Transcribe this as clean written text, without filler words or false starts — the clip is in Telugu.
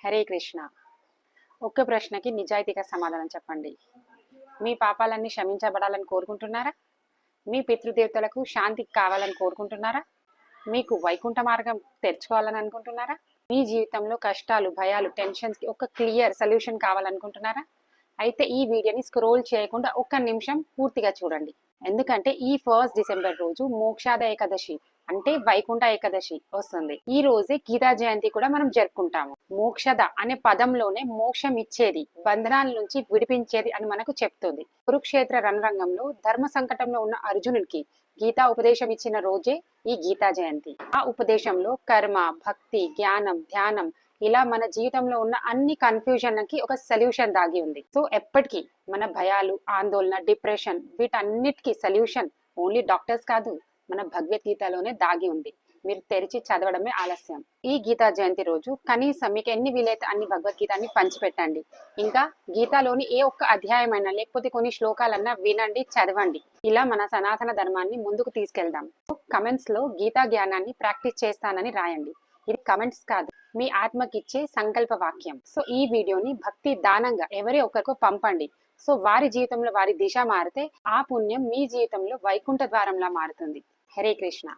హరే కృష్ణ. ఒక్క ప్రశ్నకి నిజాయితీగా సమాధానం చెప్పండి. మీ పాపాలన్నీ క్షమించబడాలని కోరుకుంటున్నారా? మీ పితృదేవతలకు శాంతి కావాలని కోరుకుంటున్నారా? మీకు వైకుంఠ మార్గం తెరుచుకోవాలని అనుకుంటున్నారా? మీ జీవితంలో కష్టాలు, భయాలు, టెన్షన్స్కి ఒక క్లియర్ సొల్యూషన్ కావాలనుకుంటున్నారా? అయితే ఈ వీడియోని స్క్రోల్ చేయకుండా ఒక్క నిమిషం పూర్తిగా చూడండి. ఎందుకంటే ఈ 1 డిసెంబర్ రోజు మోక్షాద ఏకాదశి అంటే వైకుంఠ ఏకాదశి వస్తుంది. ఈ రోజే గీతా జయంతి కూడా మనం జరుపుకుంటాము. మోక్షద అనే పదంలోనే మోక్షం ఇచ్చేది, బంధనాల నుంచి విడిపించేది అని మనకు చెప్తుంది. కురుక్షేత్ర రణరంగంలో ధర్మ సంకటంలో ఉన్న అర్జునుడికి గీతా ఉపదేశం ఇచ్చిన రోజే ఈ గీతా జయంతి. ఆ ఉపదేశంలో కర్మ, భక్తి, జ్ఞానం, ధ్యానం ఇలా మన జీవితంలో ఉన్న అన్ని కన్ఫ్యూజన్లకి ఒక సొల్యూషన్ దాగి ఉంది. సో ఎప్పటికీ మన భయాలు, ఆందోళన, డిప్రెషన్ వీటన్నిటికీ సొల్యూషన్ ఓన్లీ డాక్టర్స్ కాదు, మన భగవద్గీతలోనే దాగి ఉంది. మీరు తెరిచి చదవడమే ఆలస్యం. ఈ గీతా జయంతి రోజు కనీసం మీకు ఎన్ని వీలైతే అన్ని భగవద్గీతాన్ని పంచిపెట్టండి. ఇంకా గీతాలోని ఏ ఒక్క అధ్యాయమైనా లేకపోతే కొన్ని శ్లోకాలన్నా వినండి, చదవండి. ఇలా మన సనాతన ధర్మాన్ని ముందుకు తీసుకెళ్దాం. కమెంట్స్ లో గీతా జ్ఞానాన్ని ప్రాక్టీస్ చేస్తానని రాయండి. ఇది కమెంట్స్ కాదు, మీ ఆత్మకిచ్చే సంకల్ప వాక్యం. సో ఈ వీడియోని భక్తి దానంగా ఎవరి ఒకరికో పంపండి. సో వారి జీవితంలో వారి దిశ మారితే ఆ పుణ్యం మీ జీవితంలో వైకుంఠ ద్వారంలా మారుతుంది. హరే కృష్ణ.